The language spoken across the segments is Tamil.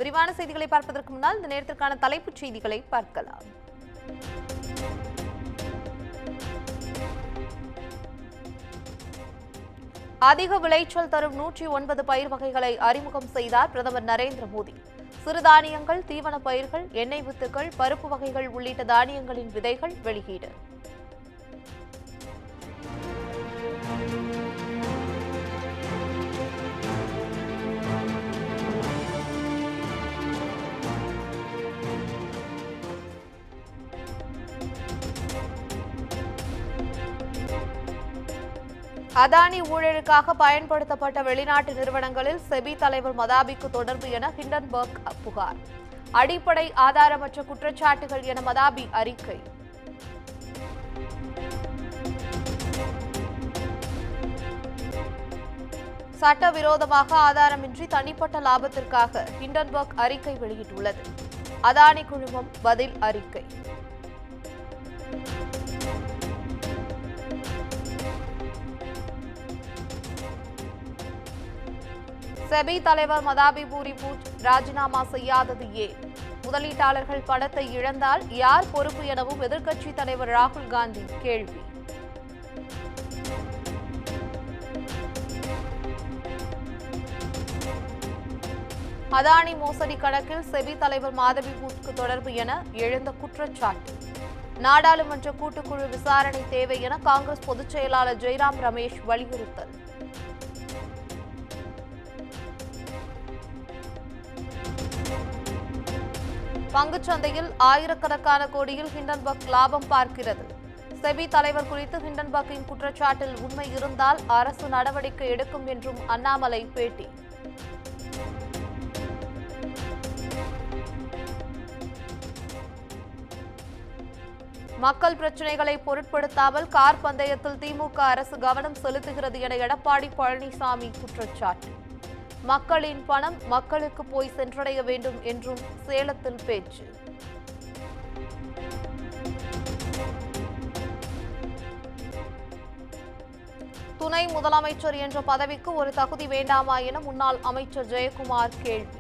விரிவான செய்திகளை பார்ப்பதற்கு முன்னால் இந்த நேரத்திற்கான தலைப்புச் செய்திகளை பார்க்கலாம். அதிக விளைச்சல் தரும் 109 பயிர் வகைகளை அறிமுகம் செய்தார் பிரதமர் நரேந்திர மோடி. சிறுதானியங்கள், தீவன பயிர்கள், எண்ணெய் வித்துக்கள், பருப்பு வகைகள் உள்ளிட்ட தானியங்களின் விதைகள் வெளியீடு. அதானி ஊழலுக்காக பயன்படுத்தப்பட்ட வெளிநாட்டு நிறுவனங்களில் செபி தலைவர் மதாபிக்கு தொடர்பு என ஹிண்டன்பர்க் புகார். அடிப்படை ஆதாரமற்ற குற்றச்சாட்டுகள் என மதாபி அறிக்கை. சட்டவிரோதமாக ஆதாரமின்றி தனிப்பட்ட லாபத்திற்காக ஹிண்டன்பர்க் அறிக்கை வெளியிட்டுள்ளது. அதானி குழுமம் பதில் அறிக்கை. செபி தலைவர் மதாபி பூரிபூஜ் ராஜினாமா செய்யாதது ஏன்? முதலீட்டாளர்கள் பணத்தை இழந்தால் யார் பொறுப்பு எனவும் எதிர்க்கட்சித் தலைவர் ராகுல் காந்தி கேள்வி. அதானி மோசடி கணக்கில் செபி தலைவர் மாதவி பூஜ்க்கு தொடர்பு என எழுந்த குற்றச்சாட்டு. நாடாளுமன்ற கூட்டுக்குழு விசாரணை தேவை என காங்கிரஸ் பொதுச் செயலாளர் ஜெய்ராம் ரமேஷ் வலியுறுத்தல். பங்குச்சந்தையில் ஆயிரக்கணக்கான கோடியில் ஹிண்டன்பர்க் லாபம் பார்க்கிறது. செபி தலைவர் குறித்து ஹிண்டன்பர்க்கின் குற்றச்சாட்டில் உண்மை இருந்தால் அரசு நடவடிக்கை எடுக்கும் என்றும் அண்ணாமலை பேட்டி. மக்கள் பிரச்சினைகளை பொருட்படுத்தாமல் கார் பந்தயத்தில் திமுக அரசு கவனம் செலுத்துகிறது என எடப்பாடி பழனிசாமி குற்றச்சாட்டு. மக்களின் பணம் மக்களுக்கு போய் சென்றடைய வேண்டும் என்றும் சேலத்தில் பேச்சு. துணை முதலமைச்சர் என்ற பதவிக்கு ஒரு தகுதி வேண்டாமா என முன்னாள் அமைச்சர் ஜெயக்குமார் கேள்வி.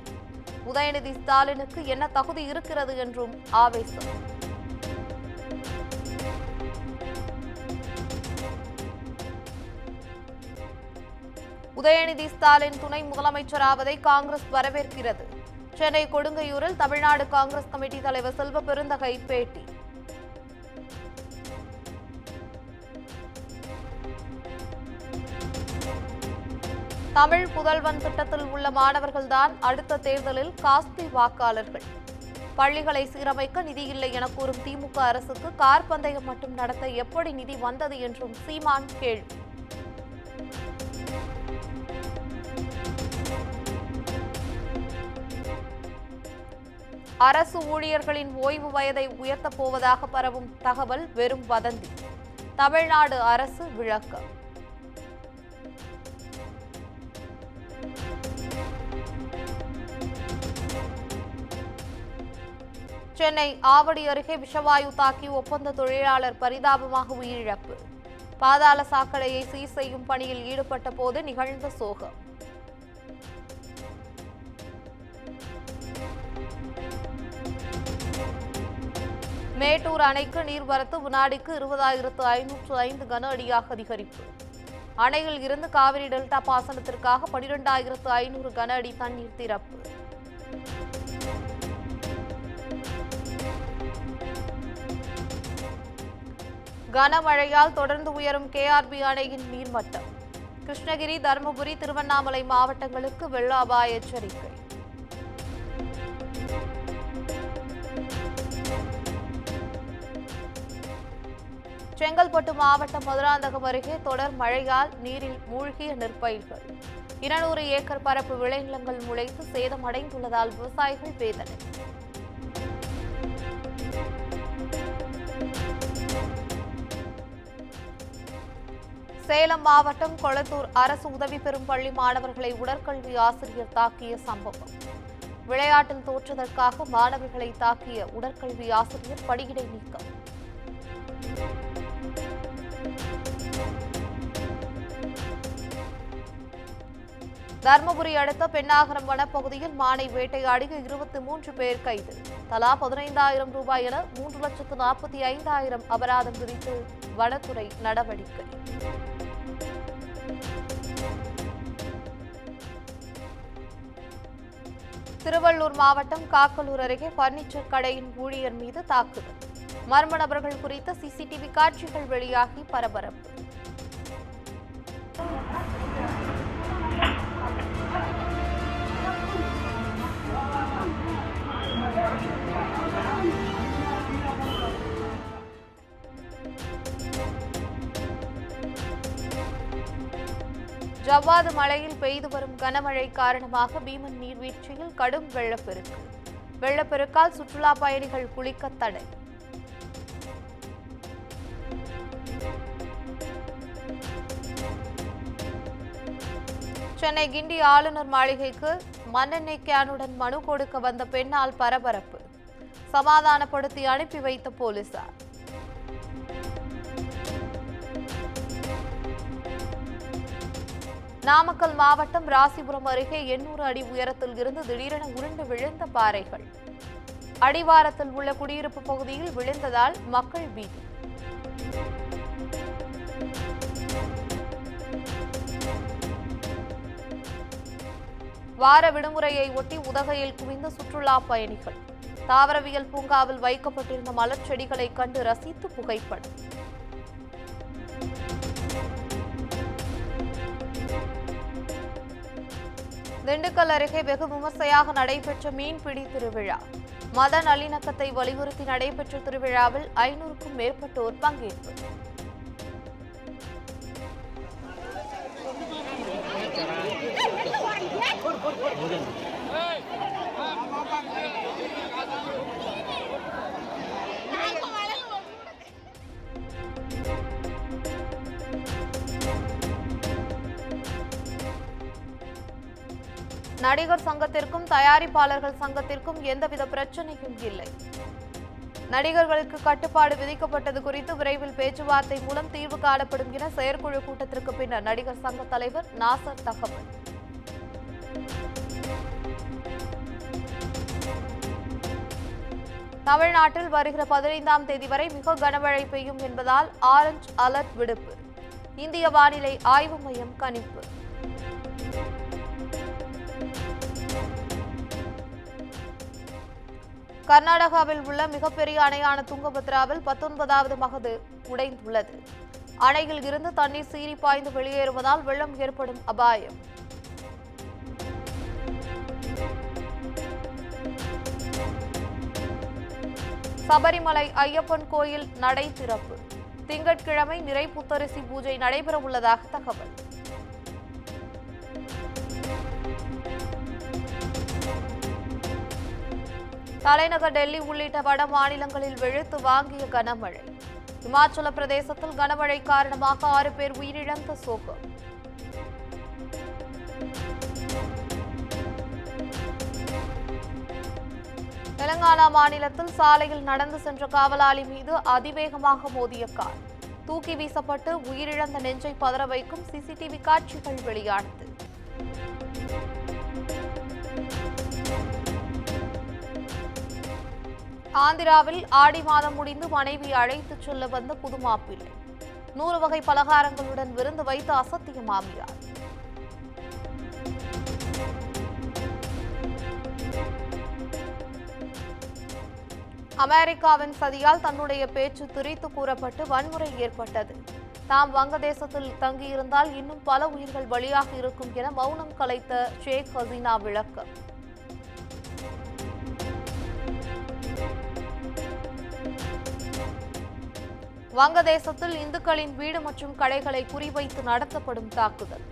உதயநிதி ஸ்டாலினுக்கு என்ன தகுதி இருக்கிறது என்றும் ஆவேசம். உதயநிதி ஸ்டாலின் துணை முதலமைச்சராவதை காங்கிரஸ் வரவேற்கிறது. சென்னை கொடுங்கையூரில் தமிழ்நாடு காங்கிரஸ் கமிட்டி தலைவர் செல்வ பெருந்தகை பேட்டி. தமிழ் புதல்வன் திட்டத்தில் உள்ள மாணவர்கள்தான் அடுத்த தேர்தலில் காஸ்தி வாக்காளர்கள். பள்ளிகளை சீரமைக்க நிதி இல்லை என கூறும் திமுக அரசுக்கு கார் பந்தயம் மட்டும் நடத்த எப்படி நிதி வந்தது என்றும் சீமான் கேள்வி. அரசு ஊழியர்களின் ஓய்வு வயதை உயர்த்தப் போவதாக பரவும் தகவல் வெறும் வதந்தி. தமிழ்நாடு அரசு விளக்கம். சென்னை ஆவடி அருகே விஷவாயு தாக்கி ஒப்பந்த தொழிலாளர் பரிதாபமாக உயிரிழப்பு. பாதாள சாக்கடையை சீர் செய்யும் பணியில் ஈடுபட்ட போது நிகழ்ந்த சோகம். மேட்டூர் அணைக்கு நீர்வரத்து வினாடிக்கு 20,505 கன அடியாக அதிகரிப்பு. அணையில் இருந்து காவிரி டெல்டா பாசனத்திற்காக 12,500 கன அடி தண்ணீர் திறப்பு. கனமழையால் தொடர்ந்து உயரும் கேஆர்பி அணையின் நீர்மட்டம். கிருஷ்ணகிரி, தருமபுரி, திருவண்ணாமலை மாவட்டங்களுக்கு வெள்ள அபாய எச்சரிக்கை. செங்கல்பட்டு மாவட்டம் மதுராந்தகம் அருகே தொடர் மழையால் நீரில் மூழ்கிய நெற்பயிர்கள். 200 ஏக்கர் பரப்பு விளைநிலங்கள் முளைத்து சேதமடைந்துள்ளதால் விவசாயிகள் வேதனை. சேலம் மாவட்டம் கொளத்தூர் அரசு உதவி பெறும் பள்ளி மாணவர்களை உடற்கல்வி ஆசிரியர் தாக்கிய சம்பவம். விளையாட்டில் தோற்றதற்காக மாணவர்களை தாக்கிய உடற்கல்வி ஆசிரியர் பணியிடை நீக்கம். தர்மபுரி அடுத்த பெண்ணாகரம் வனப்பகுதியில் மானை வேட்டையாடிய 23 பேர் கைது. தலா 15,000 ரூபாய் என 3,45,000 அபராதம் விதித்து வனத்துறை நடவடிக்கை. திருவள்ளூர் மாவட்டம் காக்கலூர் அருகே பர்னிச்சர் கடையின் ஊழியர் மீது தாக்குதல். மர்ம நபர்கள் குறித்த சிசிடிவி காட்சிகள் வெளியாகி பரபரப்பு. ஜவ்வாது மலையில் பெய்து வரும் கனமழை காரணமாக பீமன் நீர்வீழ்ச்சியில் கடும் வெள்ளப்பெருக்கு. வெள்ளப்பெருக்கால் சுற்றுலா பயணிகள் குளிக்க தடை. சென்னை கிண்டி ஆளுநர் மாளிகைக்கு மண்ணெண்ணெய் கேனுடன் மனு கொடுக்க வந்த பெண்ணால் பரபரப்பு. சமாதானப்படுத்தி அனுப்பி வைத்த போலீசார். நாமக்கல் மாவட்டம் ராசிபுரம் அருகே 800 அடி உயரத்தில் இருந்து திடீரென உருண்டு விழுந்த பாறைகள். அடிவாரத்தில் உள்ள குடியிருப்பு பகுதியில் விழுந்ததால் மக்கள் பீதி. வார விடுமுறையை ஒட்டி உதகையில் குவிந்த சுற்றுலா பயணிகள். தாவரவியல் பூங்காவில் வைக்கப்பட்டிருந்த மலர் செடிகளை கண்டு ரசித்து புகைப்படம். திண்டுக்கல் அருகே வெகு விமர்சையாக நடைபெற்ற மீன்பிடி திருவிழா. மத நல்லிணக்கத்தை வலியுறுத்தி நடைபெற்ற திருவிழாவில் 500க்கும் மேற்பட்டோர் பங்கேற்பு. நடிகர் சங்கத்திற்கும் தயாரிப்பாளர்கள் சங்கத்திற்கும் எந்தவித பிரச்சனையும் இல்லை. நடிகர்களுக்கு கட்டுப்பாடு விதிக்கப்பட்டது குறித்து விரைவில் பேச்சுவார்த்தை மூலம் தீர்வு காணப்படும் என செயற்குழு கூட்டத்திற்கு பின்னர் நடிகர் சங்க தலைவர் நாசர் தகவல். தமிழ்நாட்டில் வருகிற 15ஆம் தேதி வரை மிக கனமழை பெய்யும் என்பதால் ஆரஞ்ச் அலர்ட் விடுப்பு. இந்திய வானிலை ஆய்வு மையம் கணிப்பு. கர்நாடகாவில் உள்ள மிகப்பெரிய அணையான துங்கபத்ராவில் 19வது மகடு உடைந்துள்ளது. அணையில் இருந்து தண்ணீர் சீறி பாய்ந்து வெளியேறுவதால் வெள்ளம் ஏற்படும் அபாயம். சபரிமலை ஐயப்பன் கோயில் நடை திறப்பு. திங்கட்கிழமை நிறை புத்தரிசி பூஜை நடைபெறவுள்ளதாக தகவல். தலைநகர் டெல்லி உள்ளிட்ட வட மாநிலங்களில் வெளுத்து வாங்கிய கனமழை. இமாச்சல பிரதேசத்தில் கனமழை காரணமாக 6 பேர் உயிரிழந்த சோகம். தெலங்கானா மாநிலத்தில் சாலையில் நடந்து சென்ற காவலாளி மீது அதிவேகமாக மோதிய கார். தூக்கி வீசப்பட்டு உயிரிழந்த நெஞ்சை பதற வைக்கும் சிசிடிவி காட்சிகள் வெளியானது. ஆந்திராவில் ஆடி மாதம் முடிந்து மனைவி அழைத்துச் செல்ல வந்த புது மாப்பிள்ளை. 100 வகை பலகாரங்களுடன் விருந்து வைத்து அசத்திய மாமியார். அமெரிக்காவின் சதியால் தன்னுடைய பேச்சு திரித்து கூறப்பட்டு வன்முறை ஏற்பட்டது. தாம் வங்கதேசத்தில் தங்கியிருந்தால் இன்னும் பல உயிர்கள் பலியாக இருக்கும் என மௌனம் கலைத்த ஷேக் ஹசீனா விளக்கம். வங்கதேசத்தில் இந்துக்களின் வீடு மற்றும் கடைகளை குறிவைத்து நடத்தப்படும் தாக்குதல்.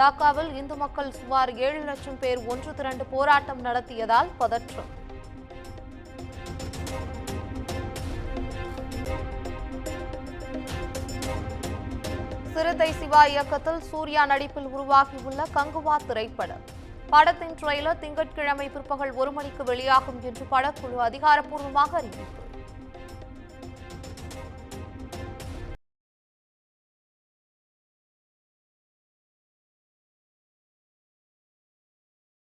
டாக்காவில் இந்து மக்கள் சுமார் 7 லட்சம் பேர் ஒன்று திரண்டு போராட்டம் நடத்தியதால் பதற்றம். சிறுத்தை சிவா இயக்கத்தில் சூர்யா நடிப்பில் உருவாகியுள்ள கங்குவா திரைப்படம். படத்தின் ட்ரெய்லர் திங்கட்கிழமை பிற்பகல் 1 மணிக்கு வெளியாகும் என்று படக்குழு அதிகாரப்பூர்வமாக அறிவிப்பு.